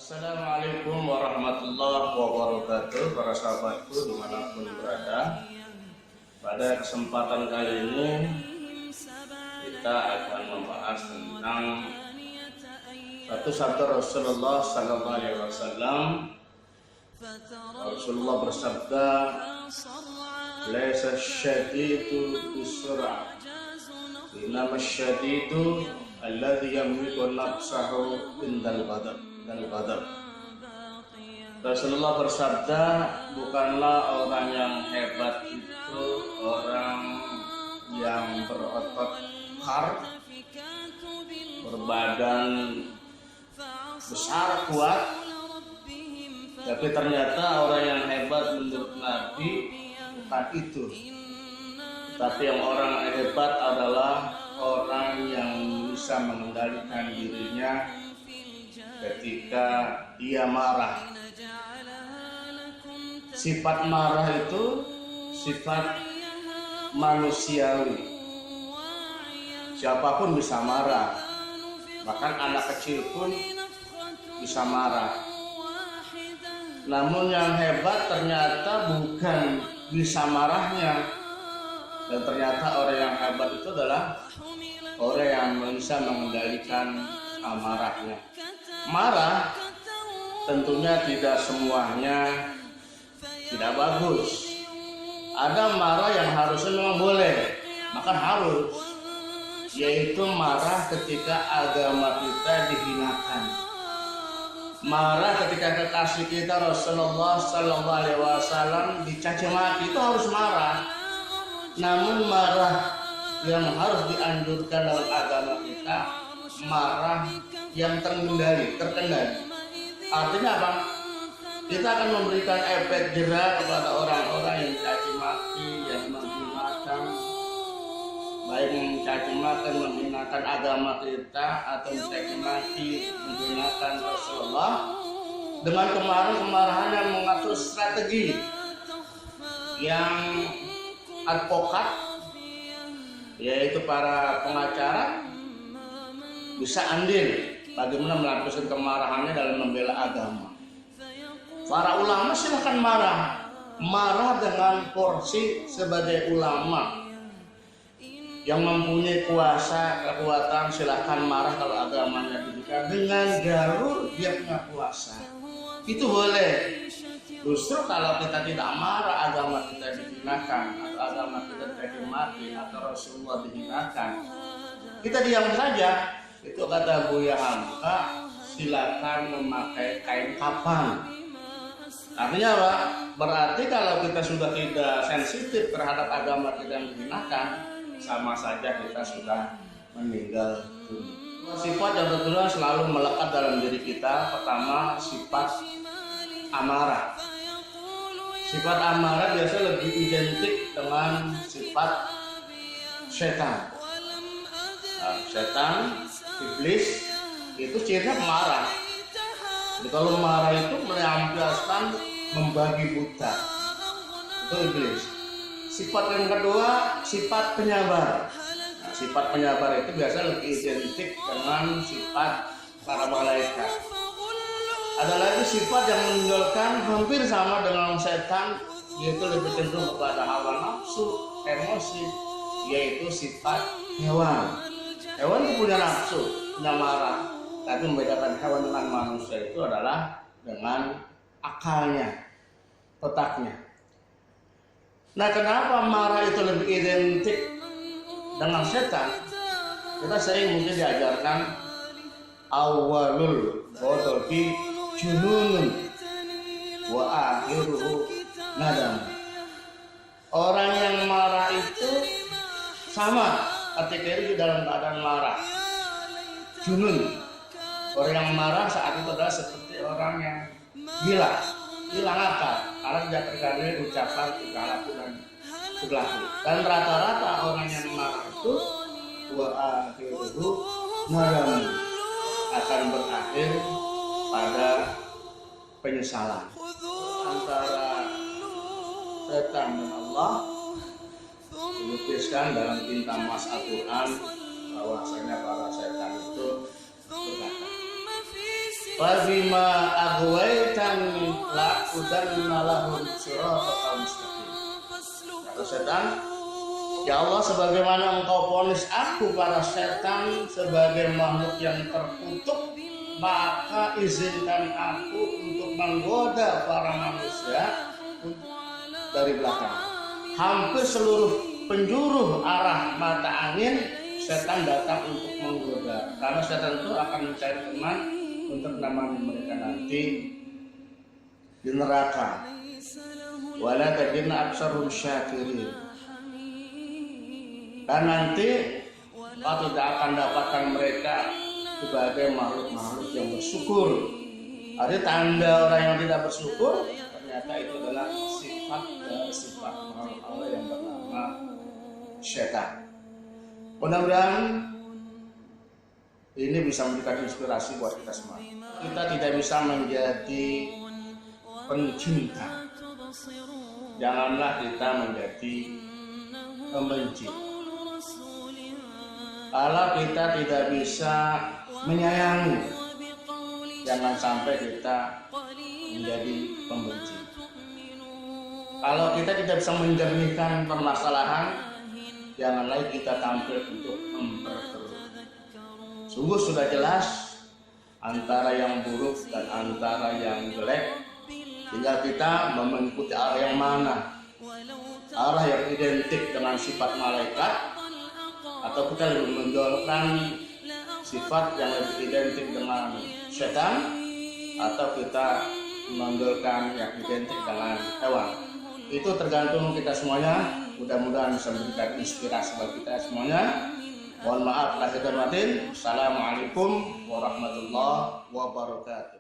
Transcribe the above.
Assalamualaikum warahmatullahi wabarakatuh, para sahabatku dimanapun berada. Pada kesempatan kali ini kita akan membahas tentang satu sabda Rasulullah Sallallahu Alaihi Wasallam. Rasulullah bersabda, "Laisa syadidu bisur'ah, innama syadidu alladhi yamliku nafsahu indal ghadab." Rasulullah bersabda, bukanlah orang yang hebat itu orang yang berotot kar, berbadan besar kuat, tapi ternyata orang yang hebat menurut Nabi bukan itu. Tapi yang orang hebat adalah orang yang bisa mengendalikan dirinya ketika dia marah. Sifat marah itu sifat manusiawi. Siapapun bisa marah, bahkan anak kecil pun bisa marah. Namun yang hebat ternyata bukan bisa marahnya, dan ternyata orang yang hebat itu adalah orang yang bisa mengendalikan amarahnya. Marah tentunya tidak semuanya tidak bagus. Ada marah yang harusnya memang boleh, bahkan harus, yaitu marah ketika agama kita dihinakan. Marah ketika kekasih kita Rasulullah Sallallahu Alaihi Wasallam dicaci maki, itu harus marah. Namun marah yang harus dianjurkan dalam agama kita, marah yang terkendali. Artinya apa? Kita akan memberikan efek jerak kepada orang-orang yang mencaci maki, yang menghinakan, baik mencaci maki, menghinakan agama kita, atau mencaci maki, menghinakan Rasulullah, dengan kemarahan yang mengatur strategi yang advokat, yaitu para pengacara, bisa andil bagaimana melampiaskan kemarahannya dalam membela agama. Para ulama silahkan marah dengan porsi sebagai ulama yang mempunyai kekuatan. Silahkan marah kalau agamanya diberikan. Dengan jalur dia punya kuasa, itu boleh. Justru kalau kita tidak marah, agama kita dihinakan, atau agama kita dicaci maki, atau Rasulullah dihinakan, kita diam saja. Itu kata Buya Hamka, silakan memakai kain kapan. Artinya apa? Berarti kalau kita sudah tidak sensitif terhadap agama kita yang dihinakan, sama saja kita sudah meninggal dunia. Sifat yang tentunya selalu melekat dalam diri kita. Pertama, sifat amarah. Sifat amarah biasanya lebih identik dengan sifat setan. Setan, iblis itu cirinya marah. Jadi kalau marah itu melampiaskan membagi buta, itu iblis. Sifat yang kedua, sifat penyabar. Sifat penyabar itu biasanya lebih identik dengan sifat para malaikat. Ada lagi sifat yang menunjukkan hampir sama dengan setan, yaitu lebih cenderung kepada hawa nafsu, emosi, yaitu sifat hewan. Hewan itu punya nafsu, punya marah, tapi membedakan hewan dengan manusia itu adalah dengan akalnya, otaknya. Nah, kenapa marah itu lebih identik dengan setan? Kita sering mungkin diajarkan awalul ghadabi jununun wa akhiruhu nadam. Orang yang marah itu sama ketika itu dalam keadaan marah, junun. Orang yang marah saat itu adalah seperti orang yang hilang akal, karena tidak terkendali ucapan, tingkah laku dan perilaku. Dan rata-rata orang yang marah itu wa akhiruhu nadam, akan berakhir pada penyesalan. Antara setan dan Allah dilukiskan dalam tinta emas Al-Quran bahwasanya para setan itu berkata, Fabima aghwaytani la'udanna lahum siratal mustaqim. Kata setan, ya Allah, sebagaimana engkau vonis aku para setan sebagai makhluk yang terkutuk, maka izinkan aku untuk menggoda para manusia dari belakang. Hampir seluruh penjuru arah mata angin setan datang untuk menggoda, karena setan itu akan mencari teman untuk menemani mereka nanti di neraka. Wala tajidna aktsarhum syakirin. Dan nanti kau tidak akan dapatkan mereka sebagai makhluk-makhluk yang bersyukur. Ada tanda orang yang tidak bersyukur, ternyata itu adalah sifat dari sifat makhluk Allah yang bernama setan. Mudah-mudahan ini bisa memberikan inspirasi buat kita semua. Kita tidak bisa menjadi pencinta. Janganlah kita menjadi pembenci. Kalau kita tidak bisa menyayangi, jangan sampai kita menjadi pembenci. Kalau kita tidak bisa menjernihkan permasalahan, jangan lagi kita tampil untuk memperkeruh. Sungguh sudah jelas antara yang buruk dan antara yang jelek. Tinggal kita mengikuti arah yang mana. Arah yang identik dengan sifat malaikat, atau kita lebih menjualkan sifat yang lebih identik dengan setan, atau kita menonjolkan yang identik dengan hewan. Itu tergantung kita semuanya. Mudah-mudahan bisa memberikan inspirasi bagi kita semuanya. Mohon maaf lahir dan batin. Assalamualaikum warahmatullahi wabarakatuh.